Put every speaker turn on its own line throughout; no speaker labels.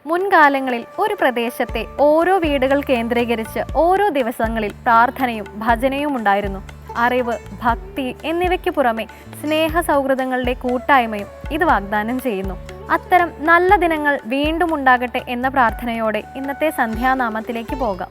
മുൻകാലങ്ങളിൽ ഒരു പ്രദേശത്തെ ഓരോ വീടുകൾ കേന്ദ്രീകരിച്ച് ഓരോ ദിവസങ്ങളിൽ പ്രാർത്ഥനയും ഭജനയും ഉണ്ടായിരുന്നു. അറിവ്, ഭക്തി എന്നിവയ്ക്ക് പുറമെ സ്നേഹ സൗഹൃദങ്ങളുടെ കൂട്ടായ്മയും ഇത് വാഗ്ദാനം ചെയ്യുന്നു. അത്തരം നല്ല ദിനങ്ങൾ വീണ്ടും ഉണ്ടാകട്ടെ എന്ന പ്രാർത്ഥനയോടെ ഇന്നത്തെ സന്ധ്യാനാമത്തിലേക്ക് പോകാം.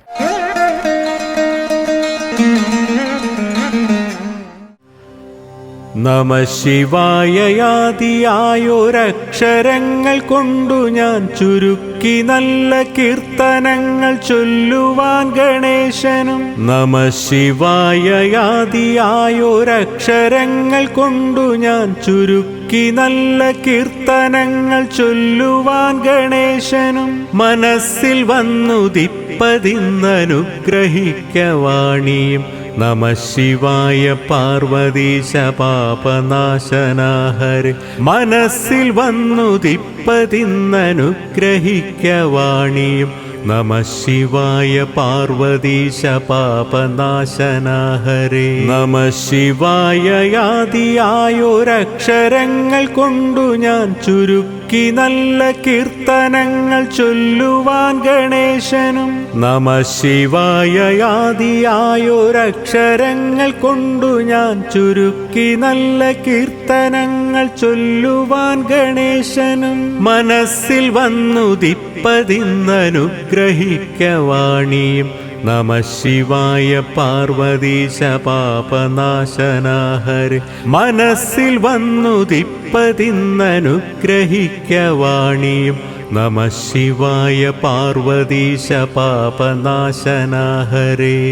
നമഃ ശിവായയാദിയായൊരക്ഷരങ്ങൾ കൊണ്ടു ഞാൻ ചുരുക്കി നല്ല കീർത്തനങ്ങൾ ചൊല്ലുവാൻ ഗണേശനും. നമഃ ശിവായയാദിയായൊരക്ഷരങ്ങൾ കൊണ്ടു ഞാൻ ചുരുക്കി നല്ല കീർത്തനങ്ങൾ ചൊല്ലുവാൻ ഗണേശനും. മനസ്സിൽ വന്നുദിപ്പതിന്നനുഗ്രഹിക്കവാണിയും. നമഃ ശിവായ പാർവതീശ പാപനാശനാ ഹരേ. മനസ്സിൽ വന്നുദിപ്പതിന്നനുഗ്രഹിക്കവാണിയും. നമഃ ശിവായ പാർവതീശ പാപനാശനാ ഹരേ. നമഃ ശിവായയാദിയായൊരക്ഷരങ്ങൾ കൊണ്ടു ഞാൻ ചുരുക്കി നല്ല കീർത്തനങ്ങൾ ചൊല്ലുവാൻ ഗണേശനും. നമഃ ശിവായയാദിയായൊരക്ഷരങ്ങൾ കൊണ്ടു ഞാൻ ചുരുക്കി നല്ല കീർത്തനങ്ങൾ ചൊല്ലുവാൻ ഗണേശനും. മനസ്സിൽ വന്നുദിപ്പതിന്നനുഗ്രഹിക്കവാണിയും. നമഃ ശിവായ പാർവതീശ പാപനാശനാ ഹരേ. മനസ്സിൽ വന്നുദിപ്പതിന്നനുഗ്രഹിക്കവാണിയും. നമഃ ശിവായ പാർവതീശ പാപനാശനാ ഹരേ.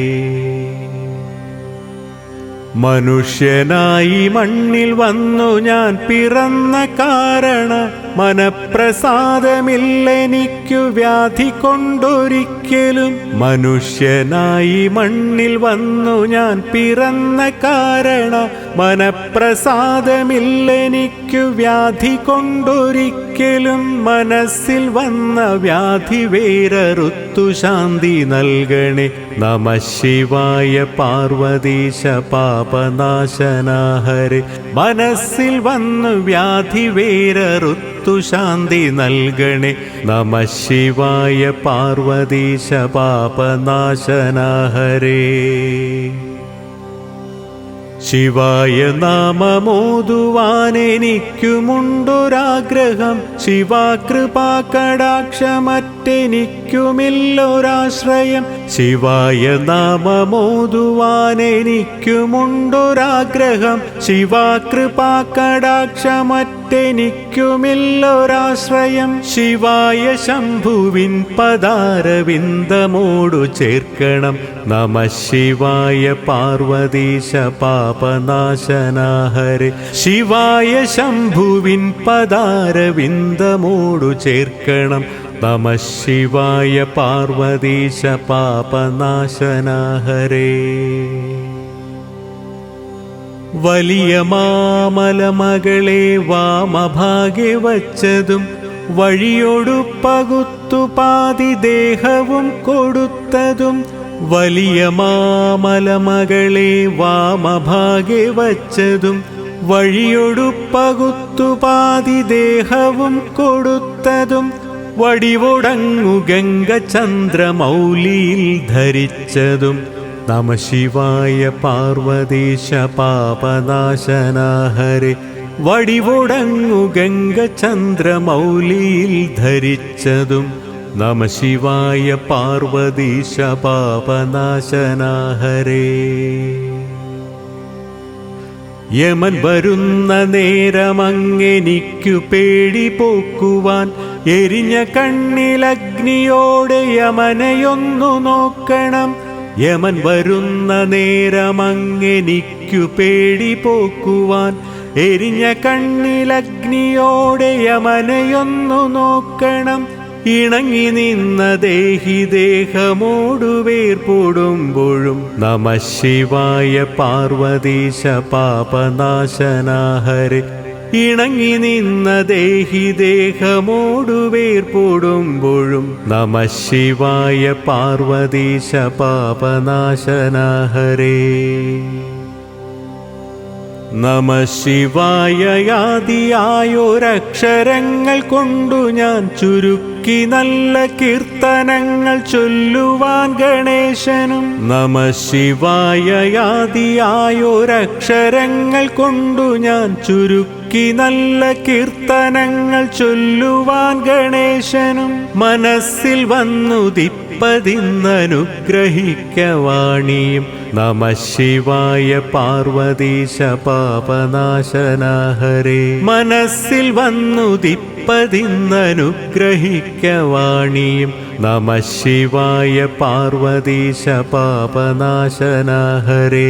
മനുഷ്യനായി മണ്ണിൽ വന്നു ഞാൻ പിറന്ന കാരണ മനപ്രസാദമില്ലെനിക്കു വ്യാധി കൊണ്ടൊരിക്കലും. മനുഷ്യനായി മണ്ണിൽ വന്നു ഞാൻ പിറന്ന കാരണ മനപ്രസാദമില്ലെനിക്കു വ്യാധി കൊണ്ടൊരിക്കലും. മനസ്സിൽ വന്ന വ്യാധി വേരറുത്തു ശാന്തി നൽകണേ. നമഃ ശിവായ പാർവതീശ പാപനാശനാ ഹരേ. മനസ്സിൽ വന്നു വ്യാധി വേരറുത്തു ശാന്തി നൽകണേ. നമഃ ശിവായ പാർവതീശ പാപനാശനാ ഹരേ. ശിവായ നാമമോതുവാനെനിക്കുമുണ്ടൊരാഗ്രഹം. ശിവാകൃപാകടാക്ഷമറ്റെനിക്കുമില്ലൊരാശ്രയം. ശിവായ നാമമോതുവാനെനിക്കുമുണ്ടൊരാഗ്രഹം. ശിവാകൃപാകടാക്ഷമറ്റെനിക്കുമില്ലൊരാശ്രയം. ശിവായ ശംഭുവിൻ പദാരവിന്ദമോടു ചേർക്കണം. നമഃ ശിവായ പാർവതീശ പാപനാശനാ ഹരേ. ശിവായ ശംഭുവിൻ പദാരവിന്ദമോടു ചേർക്കണം. നമഃ ശിവായ പാർവതീശ പാപനാശനാ ഹരേ. വലിയ മാമലമകളെ വാമഭാഗെ വച്ചതും വഴിയൊടു പകുത്തു പാതി ദേഹവും കൊടുത്തതും. വലിയ മാമലമകളെ വാമഭാഗെ വച്ചതും വഴിയൊടു പകുത്തു പാതി ദേഹവും കൊടുത്തതും. വടിവൊടങ്ങു ഗംഗചന്ദ്രമൗലിയിൽ ധരിച്ചതും. നമഃ ശിവായ പാർവതീശ പാപനാശനാ ഹരേ. വടിവൊടങ്ങു ഗംഗചന്ദ്രമൗലിയിൽ ധരിച്ചതും. നമഃ ശിവായ പാർവതീശ പാപനാശനാ ഹരേ. യമൻ വരുന്ന നേരമങ്ങെനിക്കു പേടി പോക്കുവാൻ. എരിഞ്ഞ കണ്ണിലഗ്നിയോടെ യമനെയൊന്നു നോക്കണം. യമൻ വരുന്ന നേരമങ്ങെനിക്കു പേടി പോക്കുവാൻ. എരിഞ്ഞ കണ്ണിലഗ്നിയോടെ യമനെയൊന്നു നോക്കണം. ഇണങ്ങി നിന്ന ദേഹി ദേഹമോടു വേർപൊടുമ്പോഴും. നമഃ ശിവായ പാർവതീശ പാപനാശനാ ഹരേ. ഇണങ്ങി നിന്ന ദേഹി ദേഹമോടു വേർപൊടുമ്പോഴും. നമഃ ശിവായ പാർവതീശ പാപനാശനാ ഹരേ. നമഃ ശിവായയാദിയായൊരക്ഷരങ്ങൾ കൊണ്ടു ഞാൻ ചുരുക്കി ചുരുക്കി നല്ല കീർത്തനങ്ങൾ ചൊല്ലുവാൻ ഗണേശനും നമഃ ശിവായയാദിയായൊരക്ഷരങ്ങൾ കൊണ്ടു ഞാൻ ചുരുക്കി നല്ല കീർത്തനങ്ങൾ ചൊല്ലുവാൻ ഗണേശനും മനസ്സിൽ വന്നുദിപ്പതിന്നനുഗ്രഹിക്കവാണിയും നമഃ ശിവായ പാർവതീശ പാപനാശന ഹരേ മനസ്സിൽ വന്നുദിപ്പതിന്നനുഗ്രഹിക്കവാണിയും നമഃ ശിവായ പാർവതീശ പാപനാശന ഹരേ.